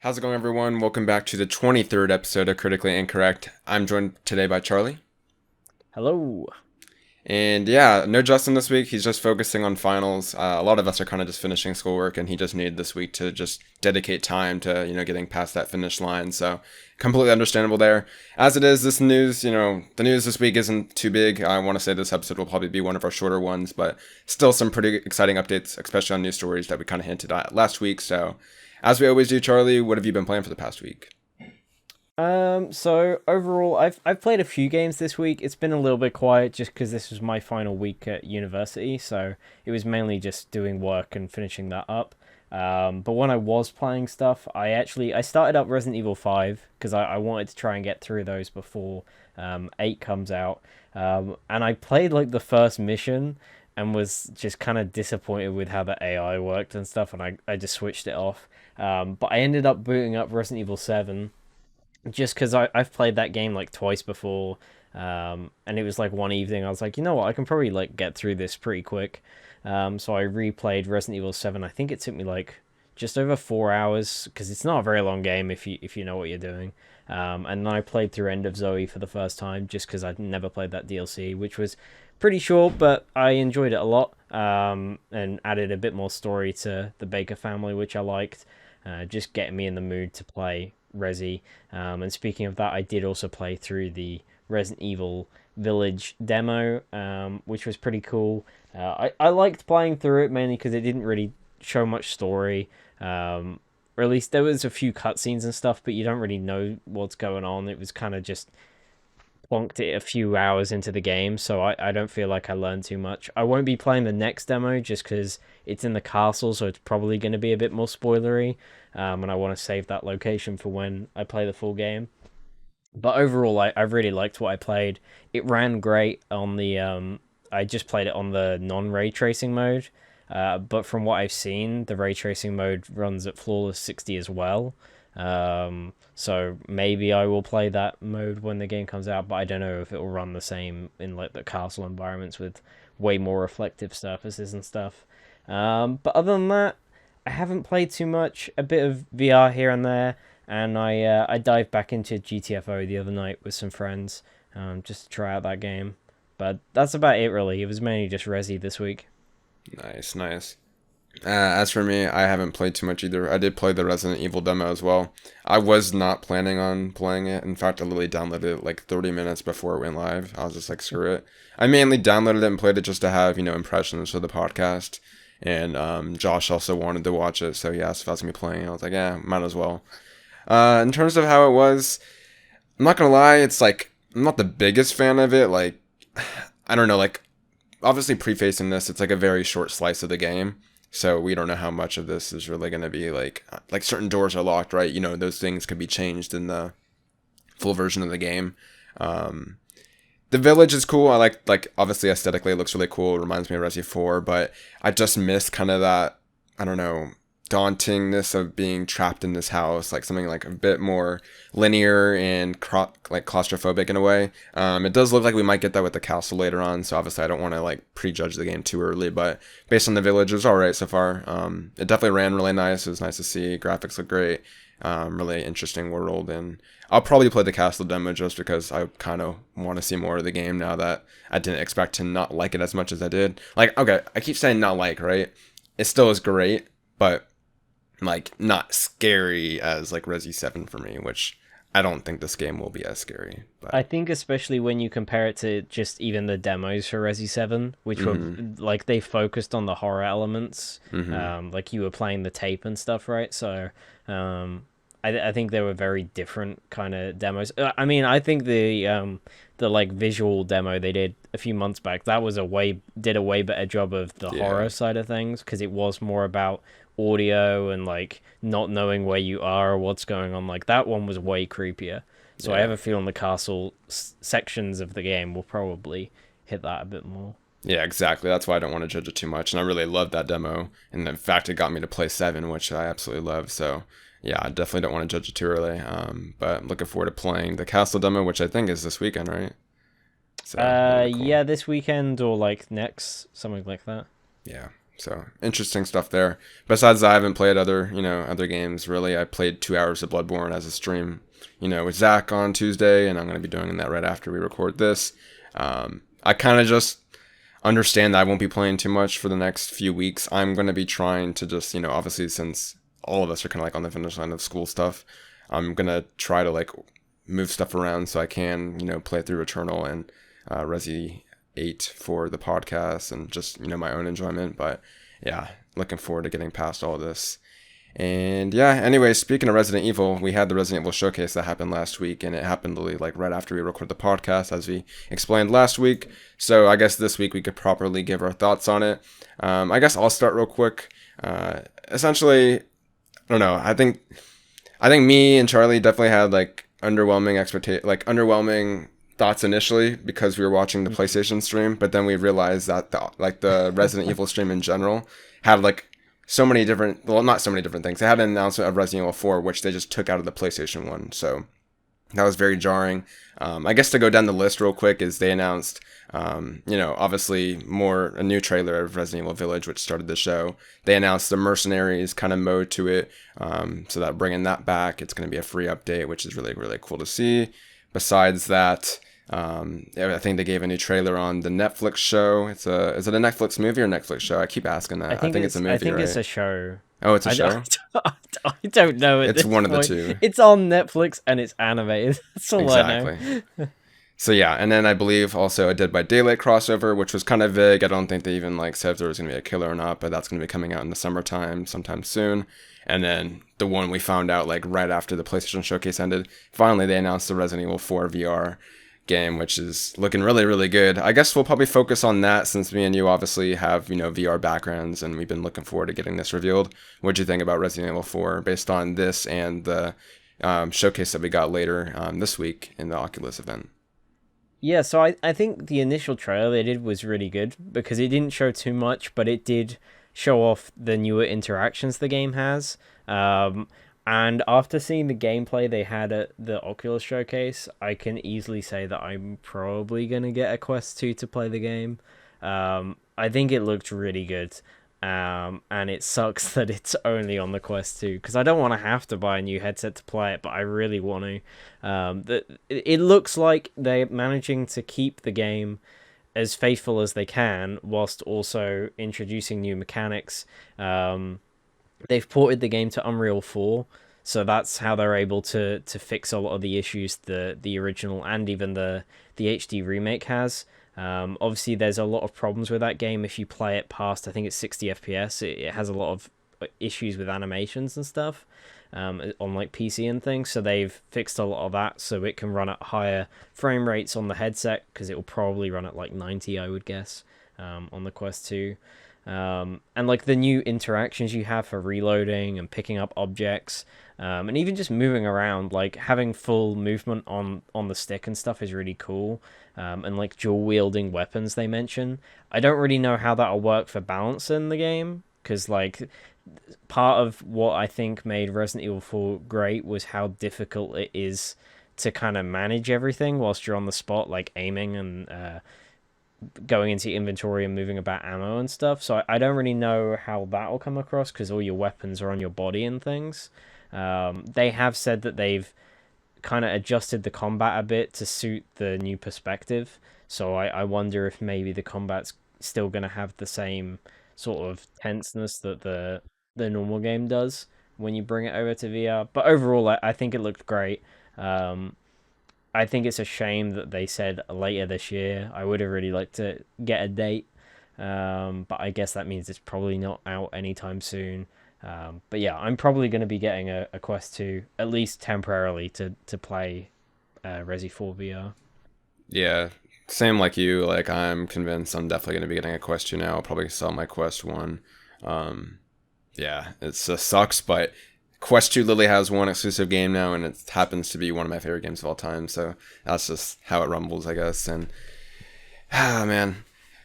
How's it going, everyone? Welcome back to the 23rd episode of Critically Incorrect. I'm joined today by Charlie. Hello. And yeah, no Justin this week. He's just focusing on finals. A lot of us are kind of just finishing schoolwork, and he just needed this week to just dedicate time to, getting past that finish line. So completely understandable there. As it is, this news, the news this week isn't too big. I want to say this episode will probably be one of our shorter ones, but still some pretty exciting updates, especially on news stories that we kind of hinted at last week. So as we always do, Charlie, what have you been playing for the past week? So overall, I've played a few games this week. It's been a little bit quiet just because this was my final week at university, so it was mainly just doing work and finishing that up. But when I was playing stuff, I started up Resident Evil 5 because I wanted to try and get through those before 8 comes out. And I played like the first mission and was just kind of disappointed with how the AI worked and stuff, and I just switched it off. But I ended up booting up Resident Evil 7 just because I've played that game like twice before, and it was like one evening I was like, you know what, I can probably like get through this pretty quick. So I replayed Resident Evil 7. I think it took me like just over 4 hours because it's not a very long game if you know what you're doing. And then I played through End of Zoe for the first time just because I'd never played that DLC, which was pretty short, but I enjoyed it a lot. And added a bit more story to the Baker family, which I liked. Just getting me in the mood to play Resi. And speaking of that, I did also play through the Resident Evil Village demo, which was pretty cool. I liked playing through it mainly because it didn't really show much story. Or at least there was a few cutscenes and stuff, but you don't really know what's going on. It was kind of just plonked it a few hours into the game, so I don't feel like I learned too much. I won't be playing the next demo just because it's in the castle, so it's probably going to be a bit more spoilery, and I want to save that location for when I play the full game. But overall, I really liked what I played. It ran great on the I just played it on the non-ray tracing mode, but from what I've seen, the ray tracing mode runs at flawless 60 as well. So maybe I will play that mode when the game comes out, but I don't know if it will run the same in like the castle environments with way more reflective surfaces and stuff. But other than that, I haven't played too much. A bit of VR here and there, and I dived back into GTFO the other night with some friends, just to try out that game. But that's about it, really. It was mainly just Resi this week. Nice, nice. As for me, I haven't played too much either. I did play the Resident Evil demo as well. I was not planning on playing it. In fact, I literally downloaded it like 30 minutes before it went live. I was just like, screw it. I mainly downloaded it and played it just to have, impressions for the podcast. And Josh also wanted to watch it, so he asked if I was going to be playing. I was like, yeah, might as well. In terms of how it was, I'm not going to lie, it's like, I'm not the biggest fan of it. Like, I don't know, like, obviously prefacing this, it's like a very short slice of the game. So we don't know how much of this is really going to be like certain doors are locked, right? Those things could be changed in the full version of the game. The village is cool. I like obviously aesthetically it looks really cool. It reminds me of Resi 4, but I just miss kind of that, I don't know, dauntingness of being trapped in this house, like something like a bit more linear and like claustrophobic in a way. It does look like we might get that with the castle later on, so obviously I don't want to like prejudge the game too early, but based on the village, it was alright so far. It definitely ran really nice. It was nice to see. Graphics look great. Really interesting world, and I'll probably play the castle demo just because I kind of want to see more of the game now that I didn't expect to not like it as much as I did. Like, okay, I keep saying not like, right? It still is great, but like not scary as like Resi 7 for me, which I don't think this game will be as scary. I But think especially when you compare it to just even the demos for Resi 7, which were mhm, like they focused on the horror elements, mhm, like you were playing the tape and stuff, right? So, I think they were very different kind of demos. I mean, I think the like visual demo they did a few months back, that was a way better job of the yeah, horror side of things because it was more about audio and like not knowing where you are or what's going on. Like that one was way creepier. So I have yeah. a feeling the castle sections of the game will probably hit that a bit more. Yeah, exactly. That's why I don't want to judge it too much. And I really loved that demo. And in fact, it got me to play 7, which I absolutely love. So, yeah, I definitely don't want to judge it too early. But I'm looking forward to playing the Castle demo, which I think is this weekend, right? So, really cool. Yeah, this weekend or like next, something like that. Yeah. So interesting stuff there. Besides that, I haven't played other games really. I played 2 hours of Bloodborne as a stream, with Zach on Tuesday, and I'm going to be doing that right after we record this. I kind of just understand that I won't be playing too much for the next few weeks. I'm going to be trying to just, obviously since all of us are kind of like on the finish line of school stuff, I'm going to try to like move stuff around so I can, play through Returnal and Resi 8 for the podcast and just, my own enjoyment. But yeah, looking forward to getting past all this. And yeah, anyway, speaking of Resident Evil, we had the Resident Evil Showcase that happened last week, and it happened literally like right after we recorded the podcast, as we explained last week. So I guess this week we could properly give our thoughts on it. I guess I'll start real quick. Essentially, I don't know. I think me and Charlie definitely had like underwhelming thoughts initially because we were watching the PlayStation stream, but then we realized that the Resident Evil stream in general had like so many different, well, not so many different things. They had an announcement of Resident Evil 4, which they just took out of the PlayStation one. So that was very jarring. I guess to go down the list real quick is they announced, obviously a new trailer of Resident Evil Village, which started the show. They announced the Mercenaries kind of mode to it. So that bringing that back, it's going to be a free update, which is really, really cool to see. Besides that, I think they gave a new trailer on the Netflix show. Is it a Netflix movie or Netflix show? I keep asking that. I think it's a movie, I think right? it's a show. Oh, it's a show? I don't know. It's one of the two. It's on Netflix and it's animated. That's all I know. So yeah, and then I believe also a Dead by Daylight crossover, which was kind of vague. I don't think they even said if there was going to be a killer or not, but that's going to be coming out in the summertime sometime soon. And then the one we found out right after the PlayStation Showcase ended, finally they announced the Resident Evil 4 VR game, which is looking really, really good. I guess we'll probably focus on that since me and you obviously have, VR backgrounds, and we've been looking forward to getting this revealed. What'd you think about Resident Evil 4 based on this and the showcase that we got later this week in the Oculus event? Yeah, so I think the initial trailer they did was really good because it didn't show too much, but it did show off the newer interactions the game has. And after seeing the gameplay they had at the Oculus Showcase, I can easily say that I'm probably going to get a Quest 2 to play the game. I think it looked really good. And it sucks that it's only on the Quest 2, because I don't want to have to buy a new headset to play it, but I really want to. It looks like they're managing to keep the game as faithful as they can, whilst also introducing new mechanics. They've ported the game to Unreal 4, so that's how they're able to fix a lot of the issues the original and even the HD remake has. Obviously, there's a lot of problems with that game if you play it past, I think it's 60 FPS. It has a lot of issues with animations and stuff on PC and things, so they've fixed a lot of that so it can run at higher frame rates on the headset, because it will probably run at 90, I would guess, on the Quest 2. And the new interactions you have for reloading and picking up objects, and even just moving around, having full movement on the stick and stuff is really cool. And dual wielding weapons they mention. I don't really know how that'll work for balance in the game, because part of what I think made Resident Evil 4 great was how difficult it is to kind of manage everything whilst you're on the spot, aiming and going into your inventory and moving about ammo and stuff. So I don't really know how that will come across, because all your weapons are on your body and things. They have said that they've kind of adjusted the combat a bit to suit the new perspective. So I wonder if maybe the combat's still going to have the same sort of tenseness that the normal game does when you bring it over to VR. But overall, I think it looked great. I think it's a shame that they said later this year. I would have really liked to get a date, but I guess that means it's probably not out anytime soon. But yeah, I'm probably going to be getting a Quest 2, at least temporarily, to play Resi 4 VR. Yeah, same like you. I'm convinced I'm definitely going to be getting a Quest 2 now. I'll probably sell my Quest 1. Yeah, it sucks, but Quest 2 literally has one exclusive game now, and it happens to be one of my favorite games of all time, so that's just how it rumbles, I guess. And, man,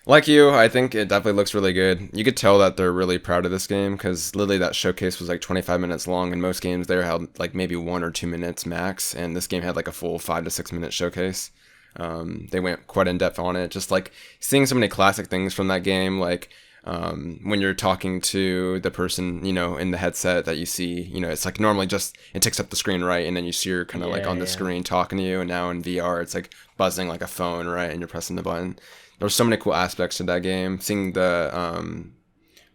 like you, I think it definitely looks really good. You could tell that they're really proud of this game, because literally that showcase was 25 minutes long, and most games there had maybe 1 or 2 minutes max, and this game had a full 5 to 6 minute showcase. They went quite in depth on it, just seeing so many classic things from that game, when you're talking to the person, in the headset that you see, it's like normally just it takes up the screen, right? And then you see you're kind of like Yeah, on the yeah. screen talking to you. And now in VR, it's like buzzing like a phone, right? And you're pressing the button. There's so many cool aspects to that game. Seeing the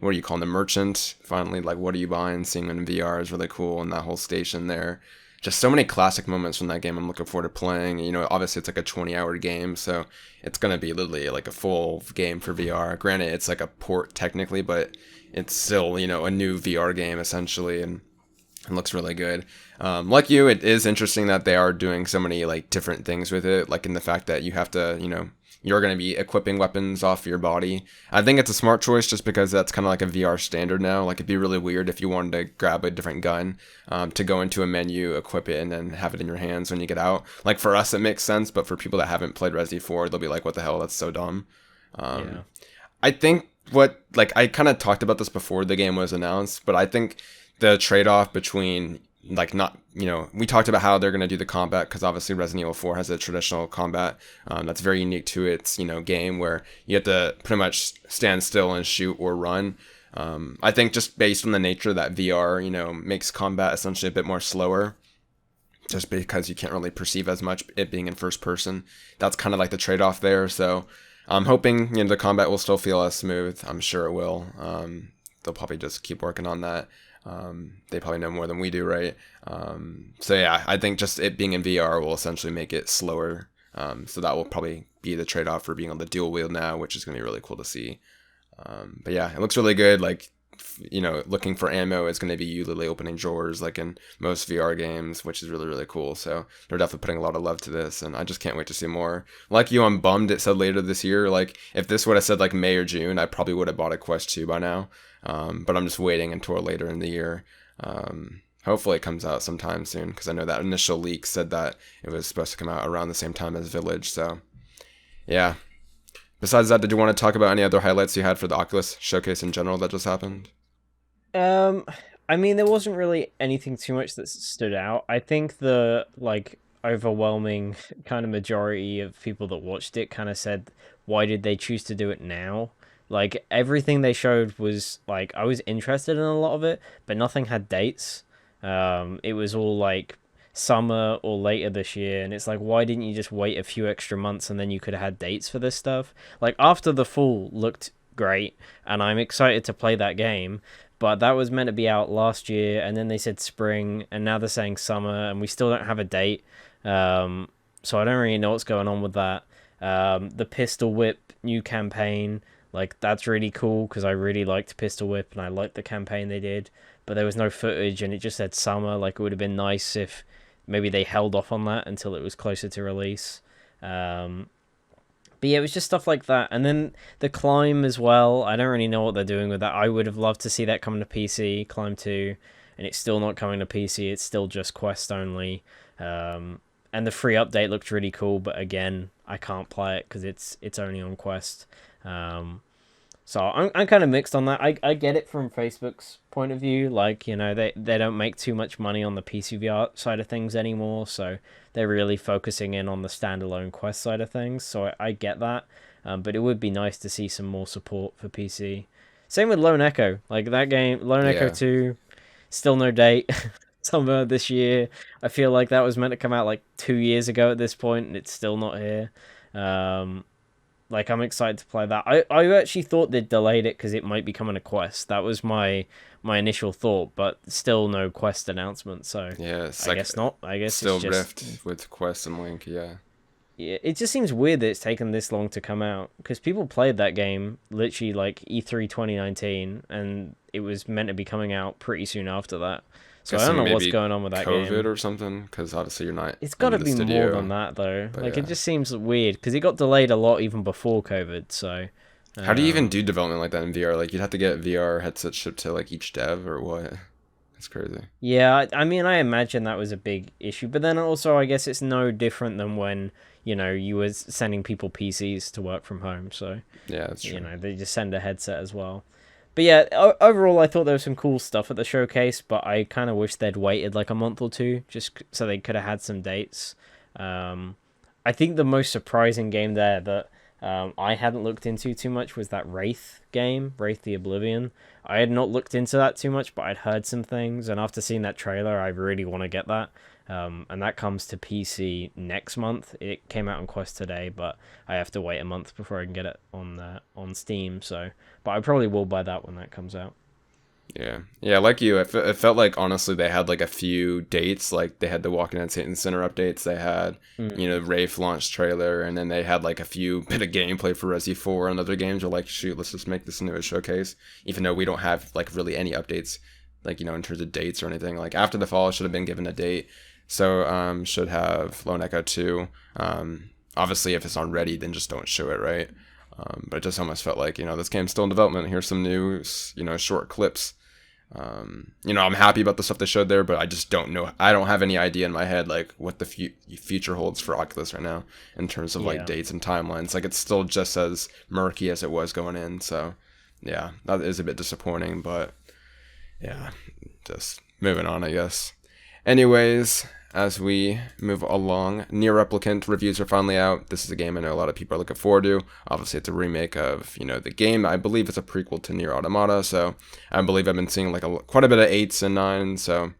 what do you call them, the merchant, finally, like, what are you buying? Seeing it in VR is really cool, and that whole station there. Just so many classic moments from that game I'm looking forward to playing. Obviously it's like a 20-hour game, so it's going to be literally like a full game for VR. Granted, it's like a port technically, but it's still, a new VR game essentially, and it looks really good. Like you, it is interesting that they are doing so many like different things with it, like in the fact that you have to, you're going to be equipping weapons off your body. I think it's a smart choice just because that's kind of like a VR standard now. Like it'd be really weird if you wanted to grab a different gun, to go into a menu, equip it, and then have it in your hands when you get out. Like for us, it makes sense, but for people that haven't played Resi 4, they'll be like, what the hell? That's so dumb. Yeah. I think I kind of talked about this before the game was announced, but I think the trade-off between like not we talked about how they're going to do the combat, because obviously Resident Evil 4 has a traditional combat that's very unique to its game, where you have to pretty much stand still and shoot or run. I think just based on the nature that VR makes combat essentially a bit more slower, just because you can't really perceive as much it being in first person. That's kind of like the trade-off there. So I'm hoping the combat will still feel as smooth. I'm sure it will. They'll probably just keep working on that. They probably know more than we do, right? So yeah, I think just it being in VR will essentially make it slower. So that will probably be the trade-off for being on the dual wield now, which is going to be really cool to see. But yeah, it looks really good. Like, looking for ammo is going to be you literally opening drawers like in most VR games, which is really, really cool. So they're definitely putting a lot of love to this, and I just can't wait to see more. Like you, I'm bummed it said later this year. Like if this would have said like May or June, I probably would have bought a Quest 2 by now. But I'm just waiting until later in the year. Hopefully it comes out sometime soon, because I know that initial leak said that it was supposed to come out around the same time as Village. So yeah. Besides that, did you want to talk about any other highlights you had for the Oculus showcase in general that just happened? Um, I mean, there wasn't really anything too much that stood out. I think the like overwhelming kind of majority of people that watched it kind of said, "Why did they choose to do it now?" Like everything they showed was like I was interested in a lot of it, but nothing had dates. It was all like summer or later this year, and it's like, why didn't you just wait a few extra months and then you could have had dates for this stuff? Like After the Fall looked great, and I'm excited to play that game, but that was meant to be out last year, and then they said spring, and now they're saying summer, and we still don't have a date. So I don't really know what's going on with that. The Pistol Whip new campaign, like that's really cool because I really liked Pistol Whip and I liked the campaign they did, but there was no footage and it just said summer. Like it would have been nice if maybe they held off on that until it was closer to release. But yeah, it was just stuff like that. And then the Climb as well. I don't really know what they're doing with that. I would have loved to see that coming to PC, Climb 2, and it's still not coming to PC. It's still just Quest only. And the free update looked really cool, but again, I can't play it because it's only on Quest. So I'm kind of mixed on that. I get it from Facebook's point of view. Like, they don't make too much money on the PC VR side of things anymore. So they're really focusing in on the standalone Quest side of things. So I get that. But it would be nice to see some more support for PC. Same with Lone Echo. Like that game, Lone Echo Yeah. 2, still no date. Summer this year. I feel like that was meant to come out like 2 years ago at this point, and it's still not here. Like I'm excited to play that. I actually thought they'd delayed it because it might be coming to Quest. That was my initial thought, but still no Quest announcement. So Yeah, it's I like guess not. I guess still it's just Rift with Quest and Link. Yeah. yeah. It just seems weird that it's taken this long to come out because people played that game literally like E3 2019, and it was meant to be coming out pretty soon after that. So I don't Guessing know what's maybe going on with that COVID game. or something, because obviously you're not It's got to in the be more than studio. that though. But Like yeah. it just seems weird because it got delayed a lot even before COVID. So How do you even um, do development like that in VR? Like you'd have to get VR headsets shipped to like each dev or what? That's crazy. yeah, I mean, I imagine that was a big issue, but then also I guess it's no different than when you were sending people PCs to work from home. So Yeah, that's true. they just send a headset as well. But yeah, overall, I thought there was some cool stuff at the showcase, but I kind of wish they'd waited like a month or two just so they could have had some dates. I think the most surprising game there that I hadn't looked into too much was that Wraith game, Wraith the Oblivion. I had not looked into that too much, but I'd heard some things, and after seeing that trailer, I really want to get that. And that comes to PC next month. It came out on Quest today, but I have to wait a month before I can get it on Steam. So, but I probably will buy that when that comes out. Yeah, like you, it felt like honestly they had like a few dates, like they had the Walking Dead Satan Center updates, they had Wraith launch trailer, and then they had like a few bit of gameplay for Resi 4 and other games. Are like, shoot, let's just make this into a showcase, even though we don't have like really any updates, like in terms of dates or anything. Like After the Fall should have been given a date, so should have Lone Echo 2. Obviously, if it's not ready, then just don't show it, right? But it just almost felt like, this game's still in development. Here's some new, short clips. I'm happy about the stuff they showed there, but I just don't know. I don't have any idea in my head, like, what the future holds for Oculus right now in terms of, like, dates and timelines. Like, it's still just as murky as it was going in. So, yeah, that is a bit disappointing, but, yeah, just moving on, I guess. Anyways, as we move along, Nier Replicant reviews are finally out. This is a game I know a lot of people are looking forward to. Obviously, it's a remake of, the game. I believe it's a prequel to Nier Automata, so I believe I've been seeing like quite a bit of 8s and 9s, so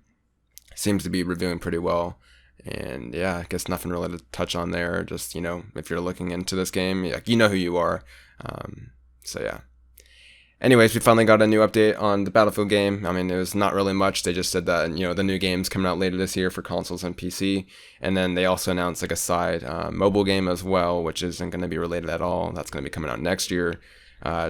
seems to be reviewing pretty well. And yeah, I guess nothing really to touch on there. Just, if you're looking into this game, you know who you are. So yeah. Anyways, we finally got a new update on the Battlefield game. I mean, it was not really much. They just said that, the new game's coming out later this year for consoles and PC. And then they also announced like a side mobile game as well, which isn't going to be related at all. That's going to be coming out next year.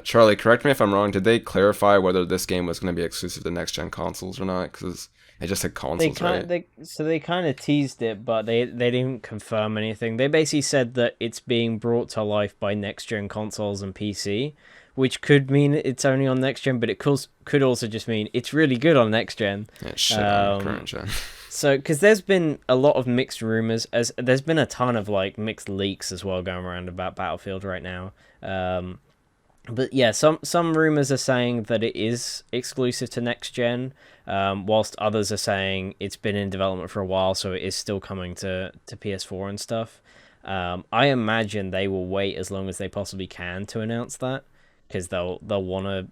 Charlie, correct me if I'm wrong. Did they clarify whether this game was going to be exclusive to next-gen consoles or not? Because they just said consoles, right? They kind of teased it, but they didn't confirm anything. They basically said that it's being brought to life by next-gen consoles and PC, which could mean it's only on next gen, but it could also just mean it's really good on next gen. Yeah, shit on current gen. So, because there's been a lot of mixed rumors, as there's been a ton of like mixed leaks as well going around about Battlefield right now. But yeah, some rumors are saying that it is exclusive to next gen, whilst others are saying it's been in development for a while, so it is still coming to PS4 and stuff. I imagine they will wait as long as they possibly can to announce that, because they'll want to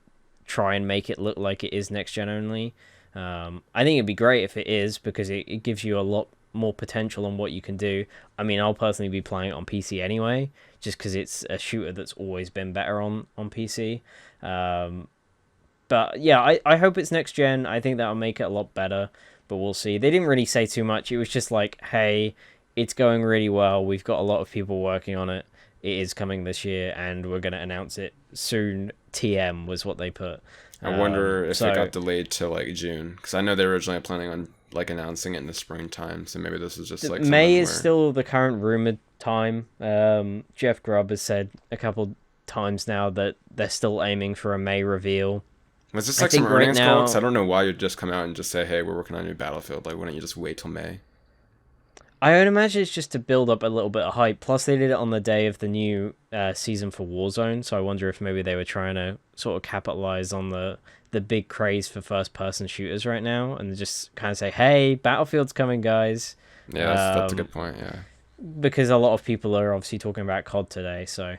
try and make it look like it is next gen only. I think it'd be great if it is, because it gives you a lot more potential on what you can do. I mean, I'll personally be playing it on PC anyway, just because it's a shooter that's always been better on PC. But yeah, I hope it's next gen. I think that'll make it a lot better, but we'll see. They didn't really say too much. It was just like, hey, it's going really well. We've got a lot of people working on it. It is coming this year, and we're going to announce it soon. TM was what they put. I wonder if it got delayed to like June, because I know they were originally planning on like announcing it in the springtime. So maybe this is just like May is still the current rumored time. Jeff Grubb has said a couple times now that they're still aiming for a May reveal. Was this like some earnings call? Because I don't know why you'd just come out and just say, "Hey, we're working on a new Battlefield." Like, why don't you just wait till May? I would imagine it's just to build up a little bit of hype. Plus, they did it on the day of the new season for Warzone, so I wonder if maybe they were trying to sort of capitalize on the big craze for first-person shooters right now, and just kind of say, "Hey, Battlefield's coming, guys." Yeah, that's a good point. Yeah, because a lot of people are obviously talking about COD today, so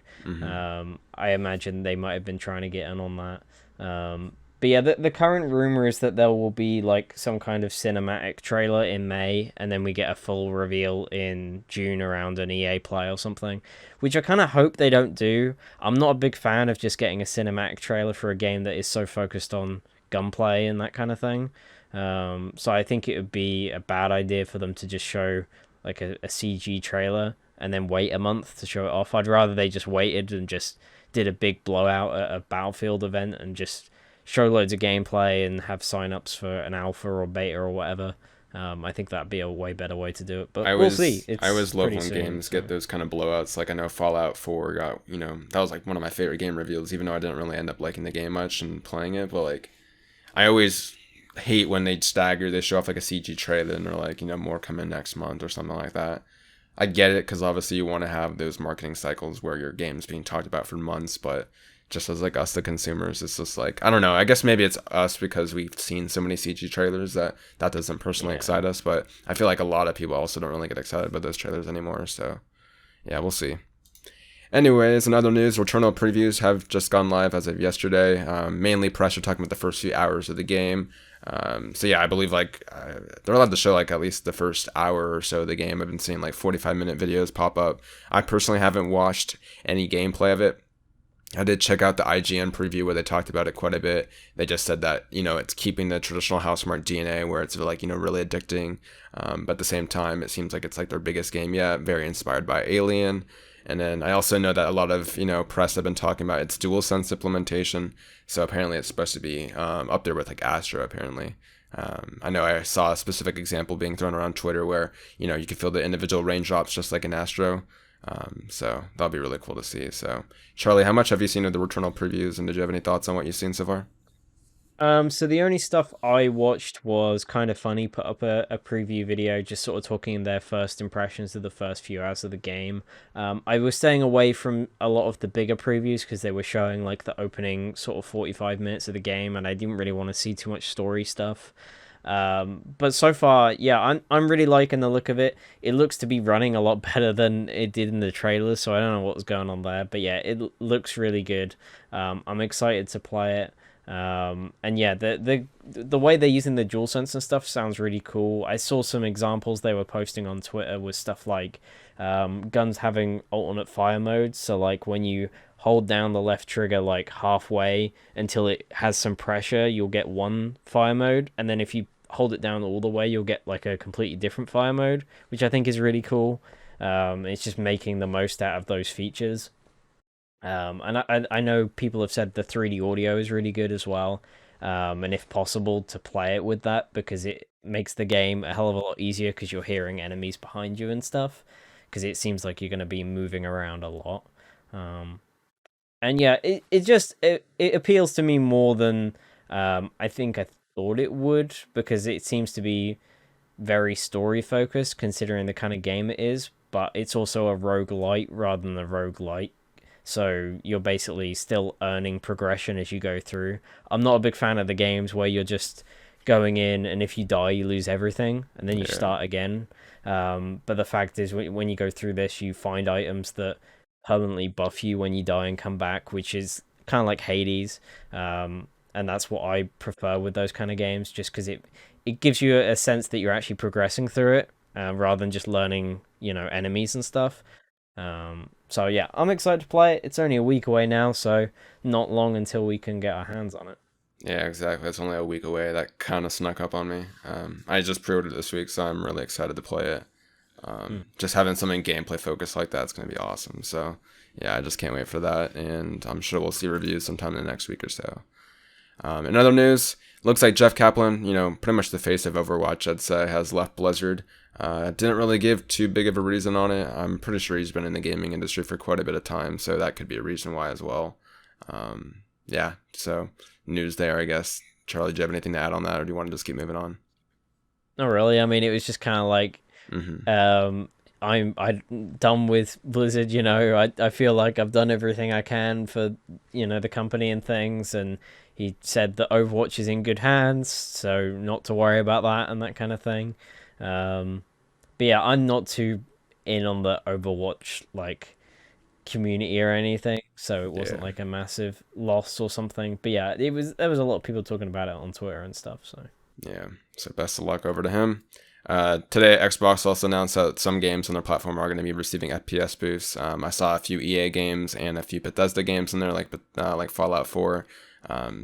I imagine they might have been trying to get in on that. But yeah, the current rumor is that there will be like some kind of cinematic trailer in May, and then we get a full reveal in June around an EA Play or something, which I kind of hope they don't do. I'm not a big fan of just getting a cinematic trailer for a game that is so focused on gunplay and that kind of thing. So I think it would be a bad idea for them to just show like a CG trailer and then wait a month to show it off. I'd rather they just waited and just did a big blowout at a Battlefield event and just show loads of gameplay and have sign-ups for an alpha or beta or whatever. I think that'd be a way better way to do it, but we'll see. I always love when games get those kind of blowouts. Like I know Fallout 4 got, that was like one of my favorite game reveals, even though I didn't really end up liking the game much and playing it. But like, I always hate when they show off like a CG trailer and they're like, more coming next month or something like that. I get it, because obviously you want to have those marketing cycles where your game's being talked about for months, but just as like us, the consumers, it's just like, I don't know. I guess maybe it's us because we've seen so many CG trailers that doesn't personally excite us. But I feel like a lot of people also don't really get excited about those trailers anymore. So yeah, we'll see. Anyways, in other news, Returnal previews have just gone live as of yesterday. Mainly press are talking about the first few hours of the game. So yeah, I believe they're allowed to show like at least the first hour or so of the game. I've been seeing like 45-minute videos pop up. I personally haven't watched any gameplay of it. I did check out the IGN preview where they talked about it quite a bit. They just said that, it's keeping the traditional Housemarque DNA where it's like, really addicting. But at the same time, it seems like it's like their biggest game yet, very inspired by Alien. And then I also know that a lot of, press have been talking about its DualSense implementation. So apparently it's supposed to be up there with like Astro, apparently. I know I saw a specific example being thrown around Twitter where, you could feel the individual raindrops just like in Astro. So that'll be really cool to see. So, Charlie, how much have you seen of the Returnal previews, and did you have any thoughts on what you've seen so far? So the only stuff I watched was Kind of Funny put up a preview video, just sort of talking their first impressions of the first few hours of the game. I was staying away from a lot of the bigger previews because they were showing like the opening sort of 45 minutes of the game, and I didn't really want to see too much story stuff. But so far, yeah, I'm really liking the look of it. It looks to be running a lot better than it did in the trailers, so I don't know what was going on there. But yeah, it looks really good. I'm excited to play it. And yeah, the way they're using the DualSense and stuff sounds really cool. I saw some examples they were posting on Twitter with stuff like guns having alternate fire modes. So like when you hold down the left trigger like halfway until it has some pressure, you'll get one fire mode, and then if you hold it down all the way, you'll get like a completely different fire mode, which I think is really cool. It's just making the most out of those features. And I know people have said the 3D audio is really good as well. And if possible, to play it with that because it makes the game a hell of a lot easier because you're hearing enemies behind you and stuff. Because it seems like you're going to be moving around a lot. And yeah, it appeals to me more than I think I thought it would because it seems to be very story focused considering the kind of game it is. But it's also a roguelite rather than a roguelite. So you're basically still earning progression as you go through. I'm not a big fan of the games where you're just going in and if you die, you lose everything and then you start again. But the fact is, when you go through this, you find items that permanently buff you when you die and come back, which is kind of like Hades. And that's what I prefer with those kind of games, just because it gives you a sense that you're actually progressing through it rather than just learning, enemies and stuff. So yeah, I'm excited to play it. It's only a week away now, so not long until we can get our hands on it. Yeah, exactly. It's only a week away. That kind of snuck up on me. I just pre-ordered this week, so I'm really excited to play it. Just having something gameplay focused like that's going to be awesome. So yeah, I just can't wait for that, and I'm sure we'll see reviews sometime in the next week or so. In other news, looks like Jeff Kaplan, pretty much the face of Overwatch, I'd say, has left Blizzard. Didn't really give too big of a reason on it. I'm pretty sure he's been in the gaming industry for quite a bit of time, so that could be a reason why as well. Yeah, so news there, I guess. Charlie, do you have anything to add on that, or do you want to just keep moving on? Not really. I mean, it was just kind of like, I'm done with Blizzard. I feel like I've done everything I can for the company and things, and he said that Overwatch is in good hands, so not to worry about that and that kind of thing. But yeah, I'm not too in on the Overwatch like community or anything, so it wasn't like a massive loss or something. But yeah, there was a lot of people talking about it on Twitter and stuff. So yeah, so best of luck over to him. Today, Xbox also announced that some games on their platform are going to be receiving FPS boosts. I saw a few EA games and a few Bethesda games in there, like Fallout 4.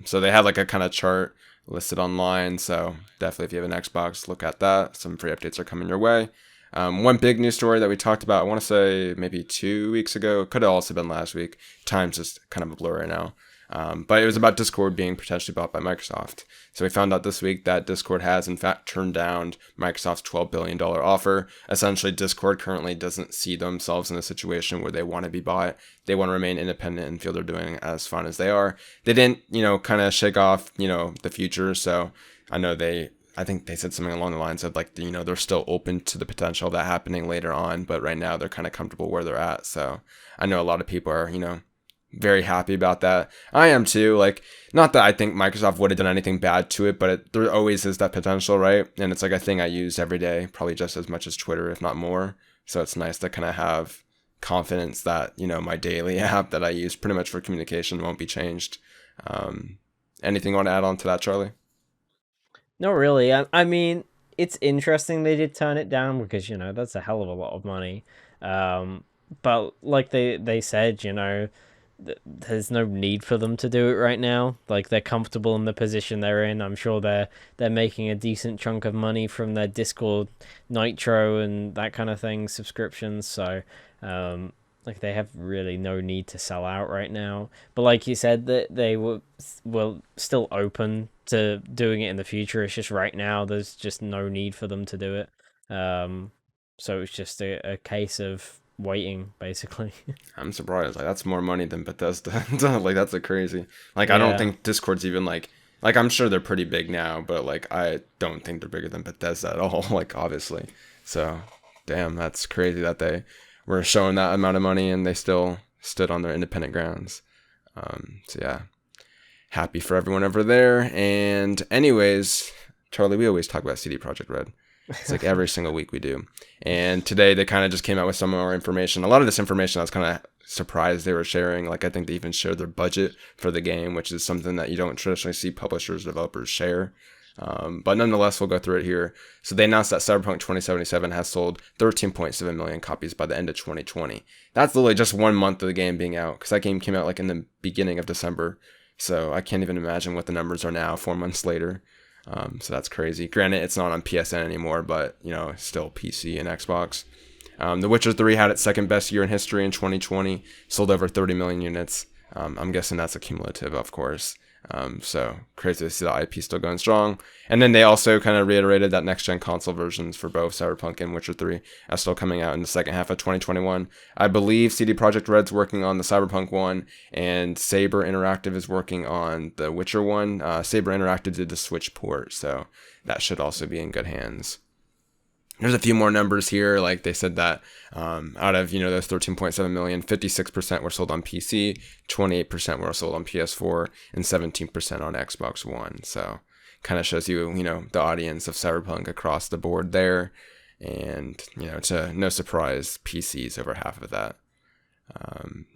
So they had like a kind of chart listed online. So definitely, if you have an Xbox, look at that. Some free updates are coming your way. One big news story that we talked about, I want to say maybe 2 weeks ago, could have also been last week. Time's just kind of a blur right now. But it was about Discord being potentially bought by Microsoft. So we found out this week that Discord has in fact turned down Microsoft's $12 billion offer. Essentially, Discord currently doesn't see themselves in a situation where they want to be bought. They want to remain independent and feel they're doing as fine as they are. They didn't, kind of shake off, the future. So I think they said something along the lines of like, they're still open to the potential of that happening later on. But right now they're kind of comfortable where they're at. So I know a lot of people are, very happy about that. I am too. Like, not that I think Microsoft would have done anything bad to it, but there always is that potential, right? And it's like a thing I use every day, probably just as much as Twitter, if not more. So it's nice to kind of have confidence that, my daily app that I use pretty much for communication won't be changed. Um, Anything you want to add on to that, Charlie? Not really. I mean, it's interesting they did turn it down because that's a hell of a lot of money. Um, but like they said, there's no need for them to do it right now. Like they're comfortable in the position they're in. I'm sure they're making a decent chunk of money from their Discord Nitro and that kind of thing subscriptions. So, like they have really no need to sell out right now. But like you said, that they were still open to doing it in the future. It's just right now there's just no need for them to do it. So it's just a case of waiting basically. I'm surprised. Like that's more money than Bethesda. Like that's a crazy. Like I don't Yeah. think Discord's even like I'm sure they're pretty big now, but like I don't think they're bigger than Bethesda at all. Like obviously. So, damn, that's crazy that they were showing that amount of money and they still stood on their independent grounds. So yeah, happy for everyone over there. And anyways, Charlie, we always talk about CD Projekt Red. It's like every single week we do. And today they kind of just came out with some more information. A lot of this information I was kind of surprised they were sharing. Like I think they even shared their budget for the game, which is something that you don't traditionally see publishers, developers share. But nonetheless, we'll go through it here. So they announced that Cyberpunk 2077 has sold 13.7 million copies by the end of 2020. That's literally just 1 month of the game being out, because that game came out like in the beginning of December. So I can't even imagine what the numbers are now 4 months later. So that's crazy. Granted, it's not on PSN anymore, but still PC and Xbox. The Witcher 3 had its second best year in history in 2020, sold over 30 million units. I'm guessing that's a cumulative, of course. So crazy to see the IP still going strong. And then they also kind of reiterated that next-gen console versions for both Cyberpunk and Witcher 3 are still coming out in the second half of 2021. I believe CD Projekt Red's working on the Cyberpunk one, and Saber Interactive is working on the Witcher one. Saber Interactive did the Switch port, so that should also be in good hands. There's a few more numbers here. Like they said that out of those 13.7 million, 56% were sold on PC, 28% were sold on PS4, and 17% on Xbox One. So kind of shows you the audience of Cyberpunk across the board there. And to no surprise, PC's over half of that.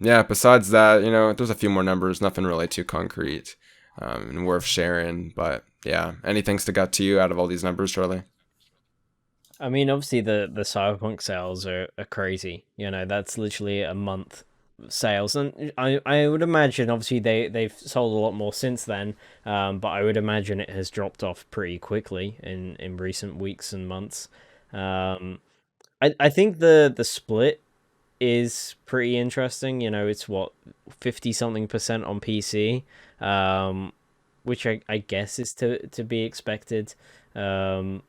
Yeah. Besides that, there's a few more numbers. Nothing really too concrete and worth sharing. But yeah, anything stick out to you out of all these numbers, Charlie? I mean, obviously the Cyberpunk sales are crazy. That's literally a month sales, and I would imagine obviously they've sold a lot more since then. But I would imagine it has dropped off pretty quickly in recent weeks and months. I think the split is pretty interesting. It's what 50 something percent on PC, which I guess is to be expected. Um,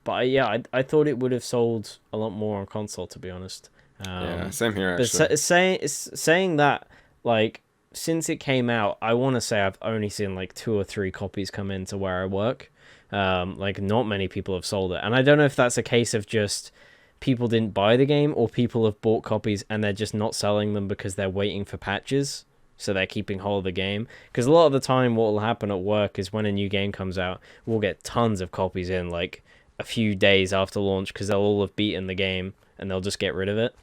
but yeah, I thought it would have sold a lot more on console, to be honest. Yeah, same here But actually. saying that, like, since it came out, I want to say I've only seen like 2 or 3 copies come into where I work. Like, not many people have sold it, and I don't know if that's a case of just people didn't buy the game or people have bought copies and they're just not selling them because they're waiting for patches. So they're keeping hold of the game. Because a lot of the time, what will happen at work is when a new game comes out, we'll get tons of copies in like a few days after launch because they'll all have beaten the game and they'll just get rid of it.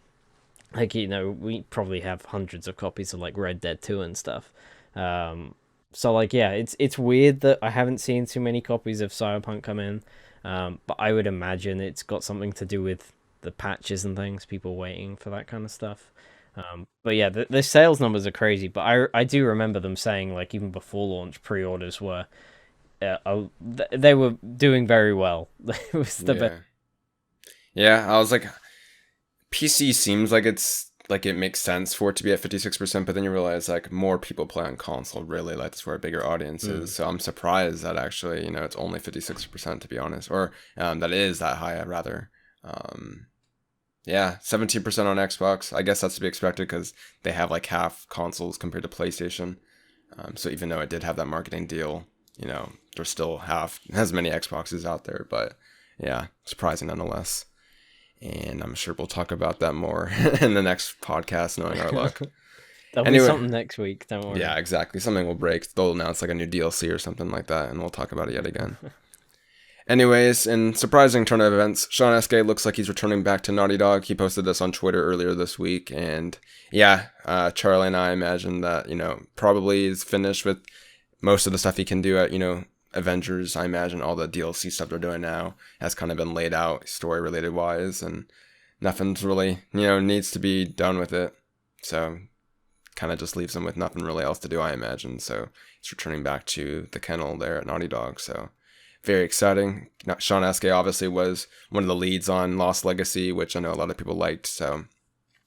Like, we probably have hundreds of copies of like Red Dead 2 and stuff. So like, yeah, it's weird that I haven't seen too many copies of Cyberpunk come in. But I would imagine it's got something to do with the patches and things, people waiting for that kind of stuff. But yeah, the sales numbers are crazy. But I do remember them saying like even before launch, pre-orders were they were doing very well. It was the best. Yeah. Yeah, I was like, PC seems like it makes sense for it to be at 56%, but then you realize like more people play on console, really, like that's where a bigger audience is. So I'm surprised that actually, it's only 56% to be honest, or that it is that high rather. Yeah, 17% on Xbox. I guess that's to be expected because they have like half consoles compared to PlayStation. So even though it did have that marketing deal, there's still half as many Xboxes out there, but yeah, surprising nonetheless. And I'm sure we'll talk about that more in the next podcast, knowing our luck. There'll be Anyway, something next week. Don't worry. yeah, exactly. Something will break. They'll announce like a new DLC or something like that, and we'll talk about it yet again. Anyways, in surprising turn of events, Sean Escayg looks like he's returning back to Naughty Dog. He posted this on Twitter earlier this week, and yeah, Charlie and I imagine that, probably is finished with most of the stuff he can do at, Avengers. I imagine all the DLC stuff they're doing now has kind of been laid out story related wise, and nothing's really, needs to be done with it. So kind of just leaves him with nothing really else to do, I imagine. So he's returning back to the kennel there at Naughty Dog. So very exciting. Sean Escayg obviously was one of the leads on Lost Legacy, which I know a lot of people liked. So,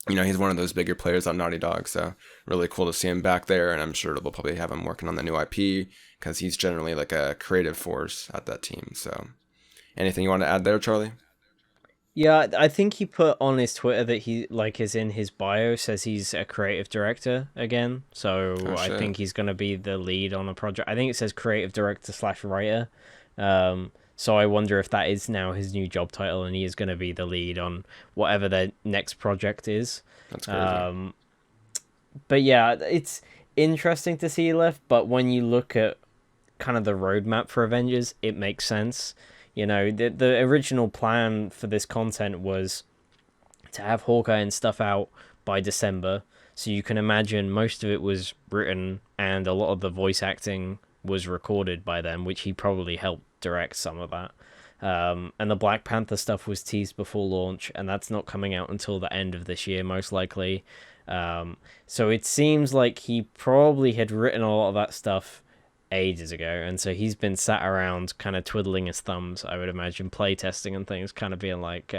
he's one of those bigger players on Naughty Dog. So really cool to see him back there. And I'm sure they'll probably have him working on the new IP because he's generally like a creative force at that team. So anything you want to add there, Charlie? Yeah, I think he put on his Twitter that he is in his bio says he's a creative director again. So I think he's gonna be the lead on a project. I think it says creative director / writer. So I wonder if that is now his new job title, and he is gonna be the lead on whatever their next project is. That's crazy. But yeah, it's interesting to see he left. But when you look at kind of the roadmap for Avengers, it makes sense. The original plan for this content was to have Hawkeye and stuff out by December. So you can imagine most of it was written and a lot of the voice acting was recorded by them, which he probably helped direct some of that. And the Black Panther stuff was teased before launch, and that's not coming out until the end of this year, most likely. So it seems like he probably had written a lot of that stuff ages ago, and so he's been sat around kind of twiddling his thumbs, I would imagine, playtesting and things, kind of being like,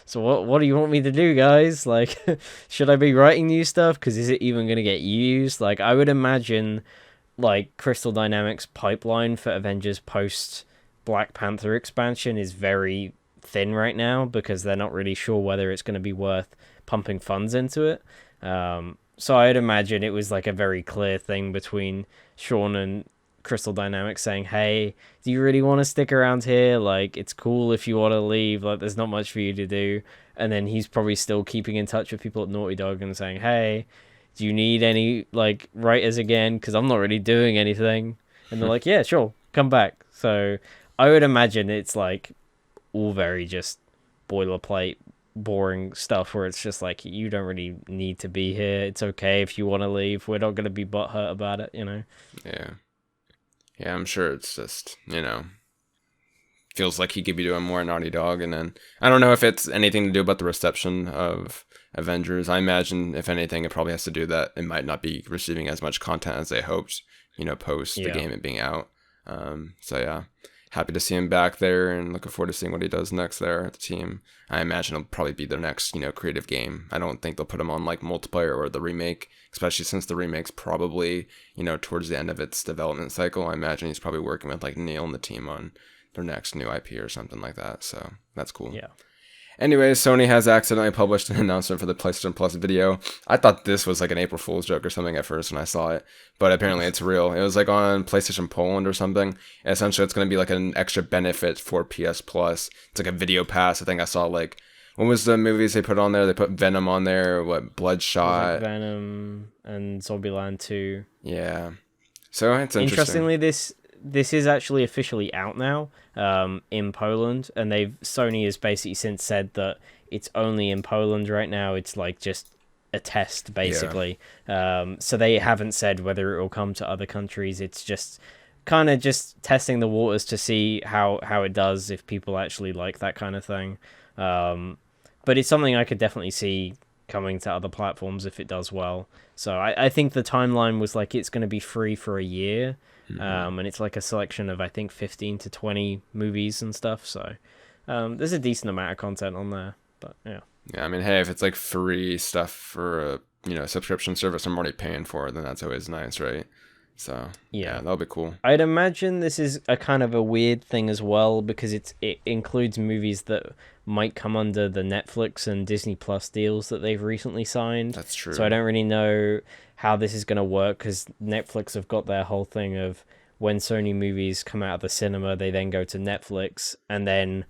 so what do you want me to do, guys? Like, should I be writing new stuff? Because is it even going to get used? Like, I would imagine, like, Crystal Dynamics' pipeline for Avengers post Black Panther expansion is very thin right now, because they're not really sure whether it's going to be worth pumping funds into it. So I'd imagine it was like a very clear thing between Sean and Crystal Dynamics saying, hey, do you really want to stick around here? Like, it's cool if you want to leave. Like, there's not much for you to do. And then he's probably still keeping in touch with people at Naughty Dog and saying, hey, do you need any, like, writers again? Because I'm not really doing anything. And they're like, yeah, sure, come back. So I would imagine it's, like, all very just boilerplate, boring stuff where it's just like, you don't really need to be here. It's okay if you want to leave. We're not going to be butthurt about it, Yeah, I'm sure it's just, feels like he could be doing more Naughty Dog. And then I don't know if it's anything to do about the reception of Avengers. I imagine if anything, it probably has to do that it might not be receiving as much content as they hoped, post the game being out. So yeah, happy to see him back there and looking forward to seeing what he does next there at the team. I imagine it'll probably be their next, creative game. I don't think they'll put him on like multiplayer or the remake, especially since the remake's probably, towards the end of its development cycle. I imagine he's probably working with like Neil and the team on their next new IP or something like that. So that's cool. Yeah. Anyways, Sony has accidentally published an announcement for the PlayStation Plus video. I thought this was like an April Fool's joke or something at first when I saw it, but apparently it's real. It was like on PlayStation Poland or something. And essentially, it's going to be like an extra benefit for PS Plus. It's like a video pass. I think I saw like, what was the movies they put on there? They put Venom on there. What, Bloodshot? Like Venom and Zombieland 2. Yeah. So it's interesting. Interestingly, this is actually officially out now in Poland, and Sony has basically since said that it's only in Poland right now. It's like just a test basically. Yeah. So they haven't said whether it will come to other countries. It's just kind of just testing the waters to see how it does, if people actually like that kind of thing. But it's something I could definitely see coming to other platforms if it does well. So I think the timeline was like it's going to be free for a year. Mm-hmm. And it's like a selection of, I think, 15 to 20 movies and stuff. So there's a decent amount of content on there. But yeah. Yeah, I mean, hey, if it's like free stuff for a subscription service I'm already paying for, then that's always nice, right? So yeah, that'll be cool. I'd imagine this is a kind of a weird thing as well, because it includes movies that might come under the Netflix and Disney Plus deals that they've recently signed. That's true. So I don't really know how this is going to work, because Netflix have got their whole thing of when Sony movies come out of the cinema, they then go to Netflix, and then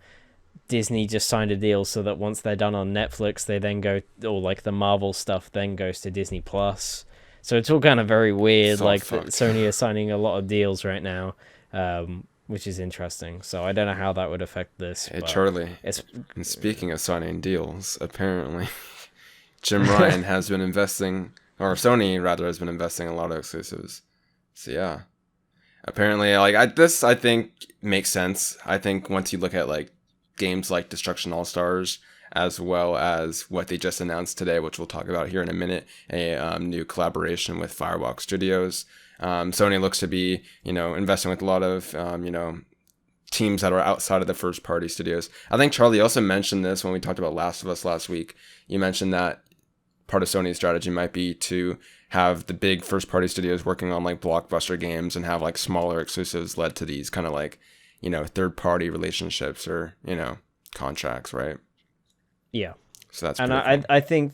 Disney just signed a deal so that once they're done on Netflix, they then go, or like the Marvel stuff then goes to Disney Plus. So it's all kind of very weird. Like Sony is signing a lot of deals right now, which is interesting. So I don't know how that would affect this, Hey, but Charlie. it's And speaking of signing deals, apparently Jim Ryan has been investing, or Sony rather, has been investing in a lot of exclusives. So yeah, apparently, like I think makes sense. I think once you look at like games like Destruction All Stars, as well as what they just announced today, which we'll talk about here in a minute, a new collaboration with Firewalk Studios. Sony looks to be, investing with a lot of, teams that are outside of the first party studios. I think Charlie also mentioned this when we talked about Last of Us last week. You mentioned that part of Sony's strategy might be to have the big first party studios working on like blockbuster games and have like smaller exclusives led to these kind of like, third party relationships or, contracts, right? yeah. So that's And pretty cool. I think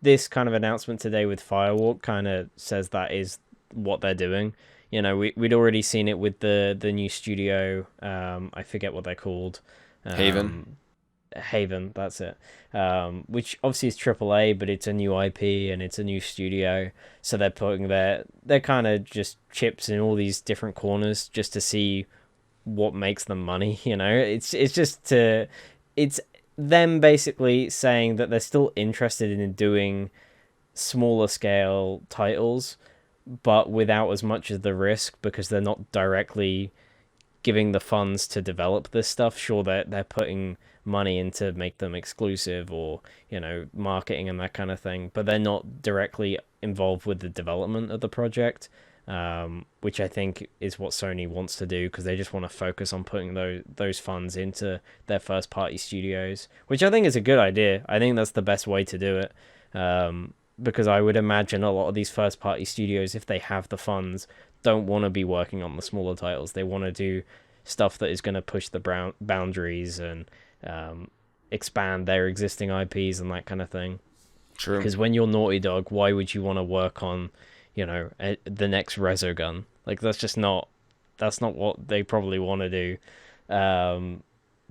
this kind of announcement today with Firewalk kind of says that is what they're doing. We'd already seen it with the new studio. I forget what they're called. Haven. Haven, that's it. Which obviously is AAA, but it's a new IP and it's a new studio. So they're putting their kind of just chips in all these different corners just to see what makes them money. It's them basically saying that they're still interested in doing smaller scale titles, but without as much of the risk because they're not directly giving the funds to develop this stuff. Sure, they're putting money in to make them exclusive or marketing and that kind of thing, but they're not directly involved with the development of the project, which I think is what Sony wants to do because they just want to focus on putting those funds into their first party studios, which I think is a good idea. I think that's the best way to do it. Because I would imagine a lot of these first party studios, if they have the funds, don't want to be working on the smaller titles. They want to do stuff that is going to push the boundaries and expand their existing IPs and that kind of thing. True. Because when you're Naughty Dog, why would you want to work on, the next Resogun? Like that's not what they probably want to do,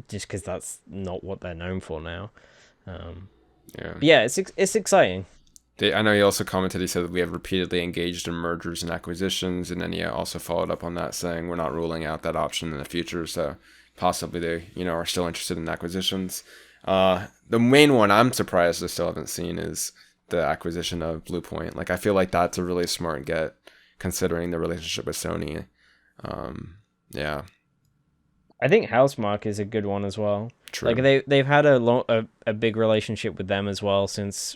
just because that's not what they're known for now. Yeah, it's exciting. I know he also commented, he said that we have repeatedly engaged in mergers and acquisitions, and then he also followed up on that saying we're not ruling out that option in the future, so possibly they, are still interested in acquisitions. The main one I'm surprised I still haven't seen is the acquisition of Bluepoint. Like, I feel like that's a really smart get, considering the relationship with Sony. Yeah. I think Housemarque is a good one as well. True. Like they've had a big relationship with them as well since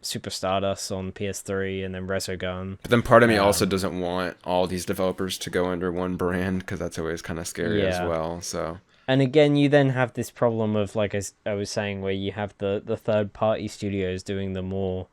Super Stardust on PS3 and then Resogun. But then part of me also doesn't want all these developers to go under one brand because that's always kind of scary as well. So. And again, you then have this problem of, like I was saying, where you have the third party studios doing the more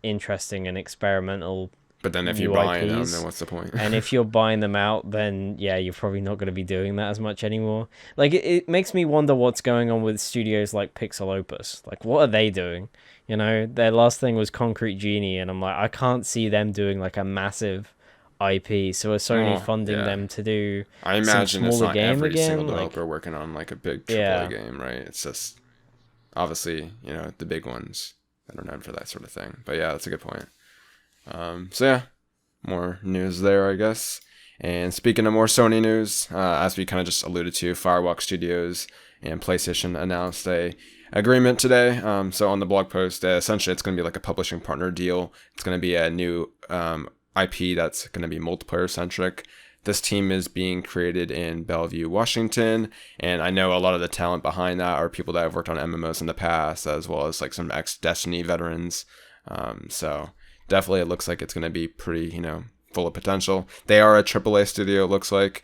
interesting and experimental. But then if you're buying them, then what's the point? And if you're buying them out, then yeah, you're probably not going to be doing that as much anymore. Like it makes me wonder what's going on with studios like Pixel Opus. Like, what are they doing? Their last thing was Concrete Genie, and I'm like, I can't see them doing like a massive IP. So is Sony funding them to do? I imagine some it's smaller not game every again? single developer working on like a big AAA game, right? It's just obviously the big ones that are known for that sort of thing. But yeah, that's a good point. So yeah, more news there, I guess. And speaking of more Sony news, as we kind of just alluded to, Firewalk Studios and PlayStation announced a agreement today. So on the blog post, essentially it's going to be like a publishing partner deal. It's going to be a new IP that's going to be multiplayer centric. This team is being created in Bellevue, Washington, and I know a lot of the talent behind that are people that have worked on MMOs in the past, as well as like some ex-Destiny veterans. So definitely it looks like it's going to be pretty, full of potential. They are a AAA studio, it looks like.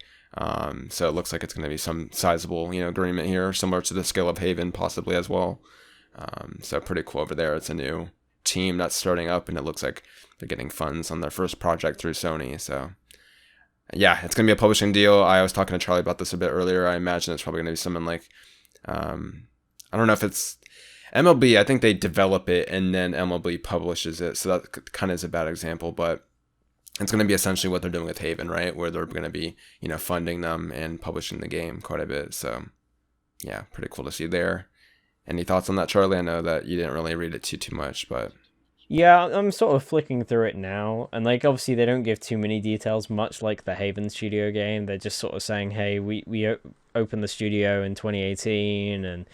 So it looks like it's going to be some sizable, agreement here, similar to the scale of Haven possibly as well. So pretty cool over there. It's a new team that's starting up, and it looks like they're getting funds on their first project through Sony. So yeah, it's going to be a publishing deal. I was talking to Charlie about this a bit earlier. I imagine it's probably going to be something like, I don't know if it's MLB. I think they develop it and then MLB publishes it. So that kind of is a bad example, but it's going to be essentially what they're doing with Haven, right? Where they're going to be, funding them and publishing the game quite a bit. So yeah, pretty cool to see there. Any thoughts on that, Charlie? I know that you didn't really read it too much, but Yeah, I'm sort of flicking through it now, and like obviously they don't give too many details, much like the Haven Studio game. They're just sort of saying, "Hey, we opened the studio in 2018, and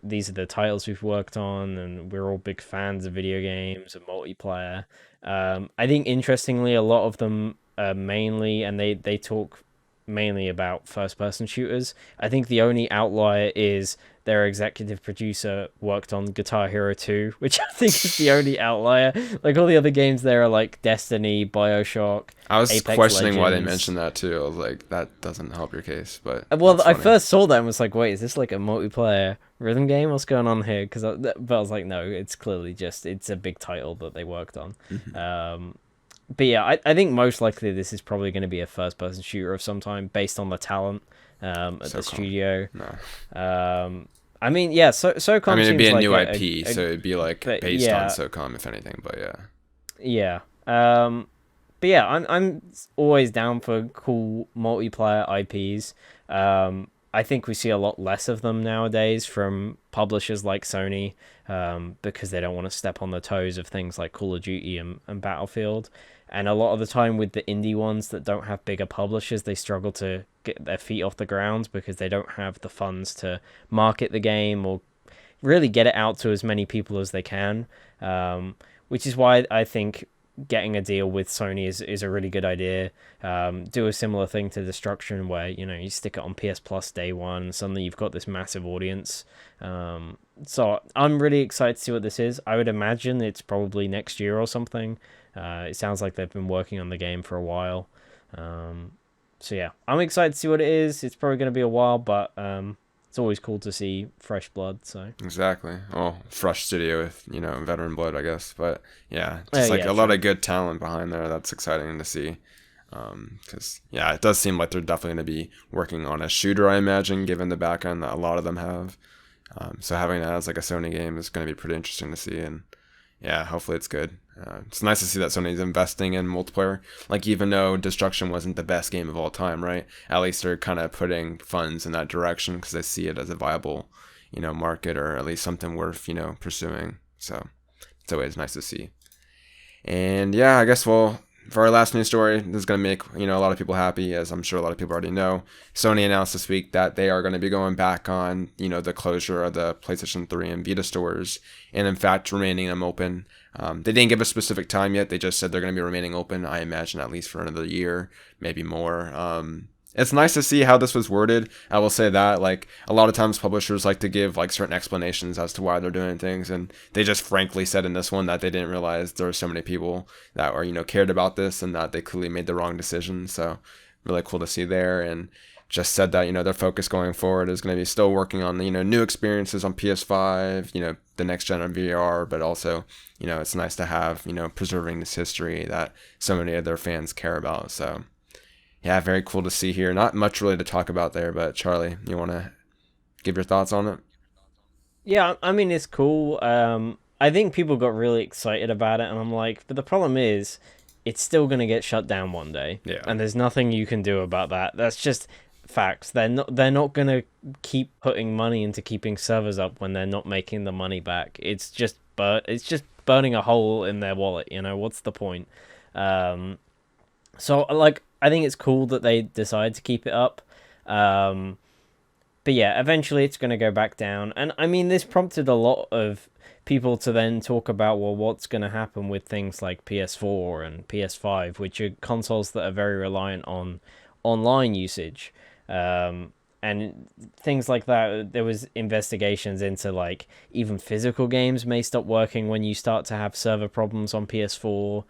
these are the titles we've worked on, and we're all big fans of video games and multiplayer." I think interestingly, a lot of them mainly, and they talk mainly about first person shooters. I think the only outlier is their executive producer worked on Guitar Hero 2, which I think is the only outlier. Like all the other games there are like Destiny, BioShock, I was Apex questioning why they Legends. mentioned that too. I was like, that doesn't help your case, but Well, that's I funny. first saw that and was like, wait, is this like a multiplayer rhythm game? What's going on here? But I was like, no, it's clearly just it's a big title that they worked on. Hmm. Um, but yeah, I think most likely this is probably going to be a first person shooter of some time based on the talent at So the calm. studio. No. I mean, yeah, I SOCOM mean, it'd be seems a like new IP, so it'd be like but based on yeah, SOCOM, if anything. But yeah, yeah. But yeah, I'm always down for cool multiplayer IPs. I think we see a lot less of them nowadays from publishers like Sony, because they don't want to step on the toes of things like Call of Duty and Battlefield. And a lot of the time with the indie ones that don't have bigger publishers, they struggle to get their feet off the ground because they don't have the funds to market the game or really get it out to as many people as they can. Which is why I think getting a deal with Sony is a really good idea. Do a similar thing to Destruction, where you stick it on PS Plus day one, and suddenly you've got this massive audience. So I'm really excited to see what this is. I would imagine it's probably next year or something. It sounds like they've been working on the game for a while. Um, so yeah, I'm excited to see what it is. It's probably going to be a while, but it's always cool to see fresh blood. So exactly. Well, fresh studio with veteran blood, I guess. But yeah, just like yeah, a lot true. of good talent behind there. That's exciting to see. Because yeah, it does seem like they're definitely going to be working on a shooter, I imagine, given the background that a lot of them have. So having that as like a Sony game is going to be pretty interesting to see, and yeah, hopefully it's good. It's nice to see that Sony's investing in multiplayer. Like even though Destruction wasn't the best game of all time, right? At least they're kind of putting funds in that direction because they see it as a viable, market, or at least something worth pursuing. So it's always nice to see. And yeah, I guess for our last news story, this is going to make a lot of people happy, as I'm sure a lot of people already know. Sony announced this week that they are going to be going back on the closure of the PlayStation 3 and Vita stores, and in fact remaining them open. They didn't give a specific time yet. They just said they're going to be remaining open. I imagine at least for another year, maybe more. It's nice to see how this was worded. I will say that, like, a lot of times publishers like to give like certain explanations as to why they're doing things, and they just frankly said in this one that they didn't realize there were so many people that were cared about this, and that they clearly made the wrong decision. So really cool to see there, and just said that their focus going forward is going to be still working on new experiences on PS5, the next gen of VR, but also it's nice to have preserving this history that so many of their fans care about. So yeah, very cool to see here. Not much really to talk about there, but Charlie, you want to give your thoughts on it? Yeah, I mean it's cool. I think people got really excited about it, and I'm like, but the problem is, it's still gonna get shut down one day, Yeah, and there's nothing you can do about that. That's just facts. They're not gonna keep putting money into keeping servers up when they're not making the money back. It's just burning a hole in their wallet. What's the point? Um, so like, I think it's cool that they decide to keep it up. Um, but yeah, eventually it's going to go back down. And I mean, this prompted a lot of people to then talk about, well, what's going to happen with things like PS4 and PS5, which are consoles that are very reliant on online usage. And things like that. There was investigations into like even physical games may stop working when you start to have server problems on PS4.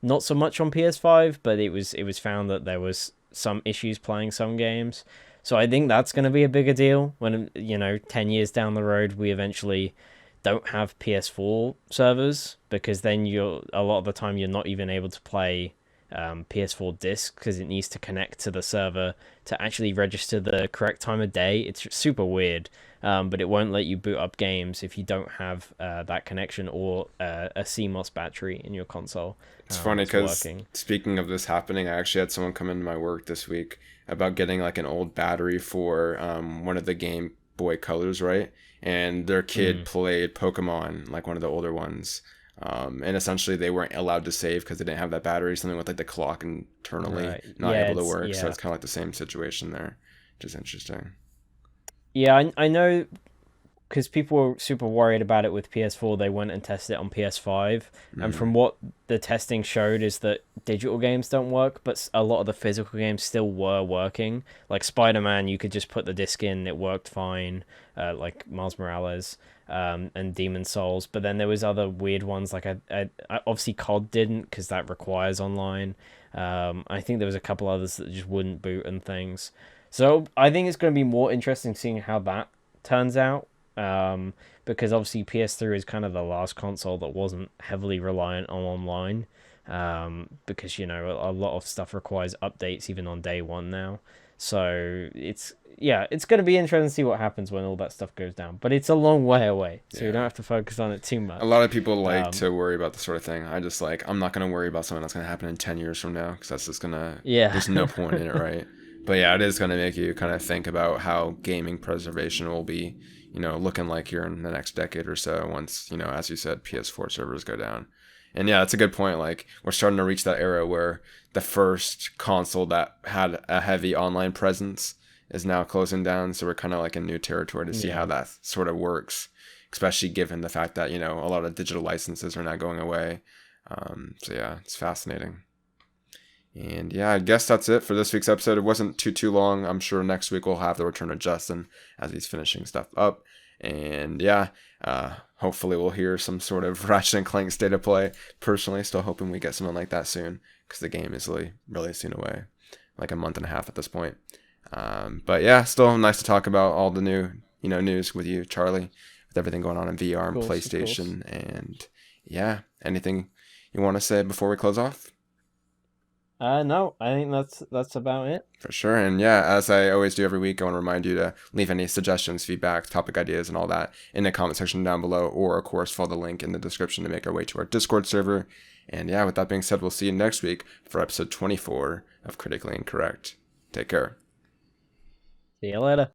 Not so much on PS5, but it was found that there was some issues playing some games. So I think that's going to be a bigger deal when 10 years down the road we eventually don't have PS4 servers, because then you're a lot of the time you're not even able to play PS4 disc because it needs to connect to the server to actually register the correct time of day. It's super weird, but it won't let you boot up games if you don't have that connection or a CMOS battery in your console it's funny that's because working. speaking of this happening, I actually had someone come into my work this week about getting like an old battery for one of the Game Boy Colors, right? And their kid Mm. played Pokemon, like one of the older ones, And essentially they weren't allowed to save because they didn't have that battery, something with like the clock internally Right. not Yeah. able to It's work. So yeah. it's kind of like the same situation there, which is interesting. Yeah. I know because people were super worried about it with PS4, they went and tested it on PS5. And Mm, from what the testing showed is that digital games don't work, but a lot of the physical games still were working. Like Spider-Man, you could just put the disc in, it worked fine. Like Miles Morales, and Demon Souls. But then there was other weird ones like obviously COD didn't because that requires online. I think there was a couple others that just wouldn't boot and things. So I think it's going to be more interesting seeing how that turns out, because obviously PS3 is kind of the last console that wasn't heavily reliant on online. Because a lot of stuff requires updates even on day one now. So it's going to be interesting to see what happens when all that stuff goes down. But it's a long way away, so you don't yeah. have to focus on it too A lot much. of people like Um, to worry about this sort of thing. I just like, I'm not going to worry about something that's going to happen in 10 years from now because that's just going to, yeah, there's no point in it, right? But yeah, it is going to make you kind of think about how gaming preservation will be, looking like here in the next decade or so once, as you said, PS4 servers go down. And yeah, that's a good point. Like, we're starting to reach that era where the first console that had a heavy online presence is now closing down. So we're kind of like in new territory to see how yeah, that sort of works, especially given the fact that, a lot of digital licenses are now going away. So yeah, it's fascinating. And yeah, I guess that's it for this week's episode. It wasn't too long. I'm sure next week we'll have the return of Justin as he's finishing stuff up. And yeah, hopefully we'll hear some sort of Ratchet and Clank state of play. Personally, still hoping we get something like that soon because the game is really soon away, like a month and a half at this point. But yeah, still nice to talk about all the new news with you, Charlie, with everything going on in VR of and course, of course. PlayStation. And yeah, anything you want to say before we close off? No, I think that's about it. For sure. And yeah, as I always do every week, I want to remind you to leave any suggestions, feedback, topic ideas, and all that in the comment section down below, or of course, follow the link in the description to make our way to our Discord server. And yeah, with that being said, we'll see you next week for episode 24 of Critically Incorrect. Take care. See you later.